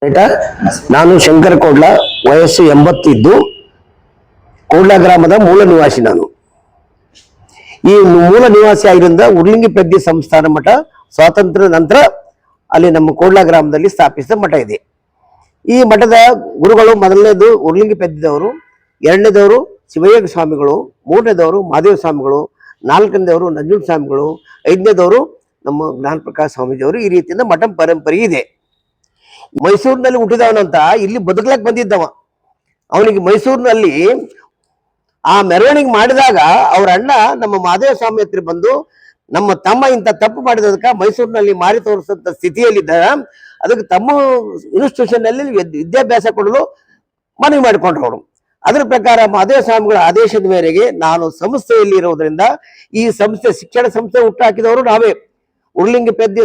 ಆಯ್ತಾ. ನಾನು ಶಂಕರ ಕೋಡ್ಲ, ವಯಸ್ಸು 80 ಇದ್ದು ಕೋಡ್ಲ ಗ್ರಾಮದ ಮೂಲ ನಿವಾಸಿ. ನಾನು ಈ ಮೂಲ ನಿವಾಸಿ ಆಗಿದ್ದರಿಂದ ಉರ್ಲಿಂಗಿ ಪೆದ್ದಿ ಸಂಸ್ಥಾನ ಮಠ ಸ್ವಾತಂತ್ರ್ಯ ನಂತರ ಅಲ್ಲಿ ನಮ್ಮ ಕೋಡ್ಲ ಗ್ರಾಮದಲ್ಲಿ ಸ್ಥಾಪಿಸಿದ ಮಠ ಇದೆ. ಈ ಮಠದ ಗುರುಗಳು ಮೊದಲನೇದು ಉರ್ಲಿಂಗಿ ಪೆದ್ದಿದವರು, ಎರಡನೇದವರು ಶಿವಯೋಗ ಸ್ವಾಮಿಗಳು, ಮೂರನೇದವರು ಮಹಾದೇವ ಸ್ವಾಮಿಗಳು, ನಾಲ್ಕನೇದವರು ನಂಜುಂಡ ಸ್ವಾಮಿಗಳು, ಐದನೇದವರು ನಮ್ಮ ಜ್ಞಾನ ಪ್ರಕಾಶ್ ಸ್ವಾಮೀಜಿಯವರು. ಈ ರೀತಿಯಿಂದ ಮಠ ಪರಂಪರೆ ಇದೆ. ಮೈಸೂರಿನಲ್ಲಿ ಹುಟ್ಟಿದವನಂತ ಇಲ್ಲಿ ಬದುಕಲಕ್ಕೆ ಬಂದಿದ್ದವ. ಅವನಿಗೆ ಮೈಸೂರಿನಲ್ಲಿ ಆ ಮೆರವಣಿಗೆ ಮಾಡಿದಾಗ ಅವ್ರ ಅಣ್ಣ ನಮ್ಮ ಮಹಾದೇವ ಸ್ವಾಮಿ ಹತ್ರ ಬಂದು, ನಮ್ಮ ತಮ್ಮ ಇಂಥ ತಪ್ಪು ಮಾಡಿದದಕ್ಕೆ ಮೈಸೂರಿನಲ್ಲಿ ಮಾರಿ ತೋರಿಸಂತ ಸ್ಥಿತಿಯಲ್ಲಿದ್ದ, ಅದಕ್ಕೆ ತಮ್ಮ ಇನ್ಸ್ಟಿಟ್ಯೂಷನ್ ನಲ್ಲಿ ವಿದ್ಯಾಭ್ಯಾಸ ಕೊಡಲು ಮನವಿ ಮಾಡಿಕೊಂಡ್ರು ಅವರು. ಅದರ ಪ್ರಕಾರ ಮಹಾದೇವ ಸ್ವಾಮಿಗಳ ಆದೇಶದ ಮೇರೆಗೆ ನಾನು ಸಂಸ್ಥೆಯಲ್ಲಿ ಇರೋದ್ರಿಂದ, ಈ ಸಂಸ್ಥೆ ಶಿಕ್ಷಣ ಸಂಸ್ಥೆ ಹುಟ್ಟು ಹಾಕಿದವರು ನಾವೇ, ಉರ್ಲಿಂಗಿ ಪೆದ್ದಿ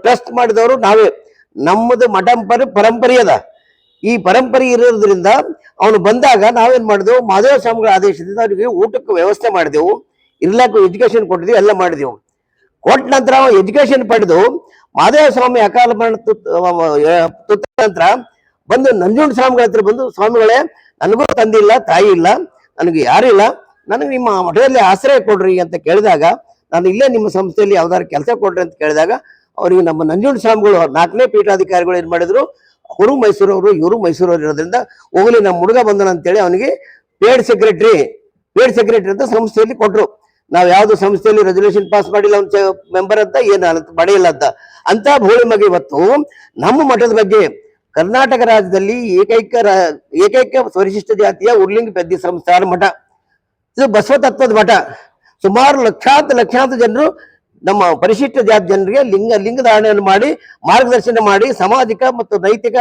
ಟ್ರಸ್ಟ್ ಮಾಡಿದವರು ನಾವೇ. ನಮ್ಮದು ಮಠ ಪರಂಪರೆ ಅದ. ಈ ಪರಂಪರೆ ಇರೋದ್ರಿಂದ ಅವನು ಬಂದಾಗ ನಾವೇನ್ ಮಾಡಿದೆವು, ಮಹಾದೇವ ಸ್ವಾಮಿಗಳ ಆದೇಶದಿಂದ ಅವರಿಗೆ ಊಟಕ್ಕೆ ವ್ಯವಸ್ಥೆ ಮಾಡಿದೆವು, ಇರ್ಲಾಕ ಎಜುಕೇಶನ್ ಕೊಟ್ಟಿದೆವು, ಎಲ್ಲ ಮಾಡಿದೆವು. ಕೊಟ್ಟ ನಂತರ ಎಜುಕೇಶನ್ ಪಡೆದು ಮಹಾದೇವ ಸ್ವಾಮಿ ಅಕಾಲ ಮರಣ ತುತ್ತ ನಂತರ ಬಂದು ನಂಜುಂಡ ಸ್ವಾಮಿಗಳ ಹತ್ರ ಬಂದು, ಸ್ವಾಮಿಗಳೇ ನನಗೂ ತಂದೆ ಇಲ್ಲ, ತಾಯಿ ಇಲ್ಲ, ನನಗೆ ಯಾರಿಲ್ಲ, ನನಗೆ ನಿಮ್ಮ ಮಠದಲ್ಲಿ ಆಶ್ರಯ ಕೊಡ್ರಿ ಅಂತ ಕೇಳಿದಾಗ, ನಾನು ಇಲ್ಲೇ ನಿಮ್ಮ ಸಂಸ್ಥೆಯಲ್ಲಿ ಯಾವ್ದಾದ್ರು ಕೆಲಸ ಕೊಡ್ರಿ ಅಂತ ಕೇಳಿದಾಗ, ಅವರಿಗೆ ನಮ್ಮ ನಂಜುಂಡ ಸ್ವಾಮಿಗಳು 4ನೇ ಪೀಠಾಧಿಕಾರಿಗಳು ಏನ್ ಮಾಡಿದ್ರು, ಅವರು ಮೈಸೂರವರು, ಇವರು ಮೈಸೂರವರು ಇರೋದ್ರಿಂದ ಹೋಗ್ಲಿ ನಮ್ಮ ಹುಡುಗ ಬಂದನ ಅಂತೇಳಿ ಅವನಿಗೆ ಪೇಡ್ ಸೆಕ್ರೆಟರಿ ಅಂತ ಸಂಸ್ಥೆಯಲ್ಲಿ ಕೊಟ್ರು. ನಾವ್ ಯಾವ್ದು ಸಂಸ್ಥೆಯಲ್ಲಿ ರೆಸಲ್ಯೂಷನ್ ಪಾಸ್ ಮಾಡಿಲ್ಲ, ಅವ್ನ ಮೆಂಬರ್ ಅಂತ ಏನು ಪಡೆಯಿಲ್ಲ ಅಂತ ಭೋಳಿ ಮಗ ಇವತ್ತು ನಮ್ಮ ಮಠದ ಬಗ್ಗೆ ಕರ್ನಾಟಕ ರಾಜ್ಯದಲ್ಲಿ ಏಕೈಕ ಪರಿಶಿಷ್ಟ ಜಾತಿಯ ಉರ್ಲಿಂಗಿ ಪೆದ್ದಿ ಸಂಸ್ಥಾನ ಮಠ. ಇದು ಬಸವ ತತ್ವದ ಮಠ. ಸುಮಾರು ಲಕ್ಷಾಂತರ ಜನರು ನಮ್ಮ ಪರಿಶಿಷ್ಟ ಜಾತಿ ಜನರಿಗೆ ಲಿಂಗ ಧಾರಣೆಯನ್ನು ಮಾಡಿ, ಮಾರ್ಗದರ್ಶನ ಮಾಡಿ, ಸಾಮಾಜಿಕ ಮತ್ತು ನೈತಿಕ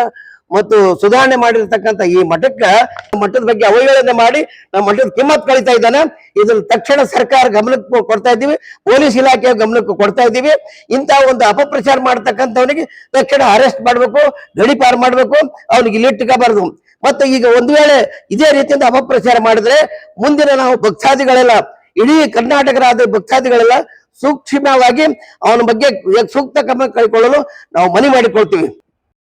ಮತ್ತು ಸುಧಾರಣೆ ಮಾಡಿರ್ತಕ್ಕಂಥ ಈ ಮಠದ ಬಗ್ಗೆ ಅವಹೇಳನೆ ಮಾಡಿ ನಮ್ಮ ಮಠದ ಕಿಮ್ಮತ್ ಕಳೀತಾ ಇದ್ದಾನೆ. ಇದನ್ನು ತಕ್ಷಣ ಸರ್ಕಾರ ಗಮನಕ್ಕೆ ಕೊಡ್ತಾ ಇದ್ದೀವಿ, ಪೊಲೀಸ್ ಇಲಾಖೆಯ ಗಮನಕ್ಕೆ ಕೊಡ್ತಾ ಇದ್ದೀವಿ. ಇಂತಹ ಒಂದು ಅಪಪ್ರಚಾರ ಮಾಡ್ತಕ್ಕಂಥವನಿಗೆ ತಕ್ಷಣ ಅರೆಸ್ಟ್ ಮಾಡಬೇಕು, ಗಡೀಪಾರು ಮಾಡಬೇಕು, ಅವನಿಗೆ ಇಲ್ಲಿಟ್ಟಬಾರದು. ಮತ್ತೆ ಈಗ ಒಂದು ವೇಳೆ ಇದೇ ರೀತಿಯಿಂದ ಅಪಪ್ರಚಾರ ಮಾಡಿದ್ರೆ ಮುಂದಿನ ನಾವು ಭಕ್ತಾದಿಗಳೆಲ್ಲ, ಇಡೀ ಕರ್ನಾಟಕ ರಾಜ್ಯದ ಭಕ್ತಾದಿಗಳೆಲ್ಲ ಸೂಕ್ಷ್ಮವಾಗಿ ಅವನ ಬಗ್ಗೆ ಸೂಕ್ತ ಕ್ರಮ ಕೈಗೊಳ್ಳಲು ನಾವು ಮನವಿ ಮಾಡಿಕೊಳ್ತೀವಿ.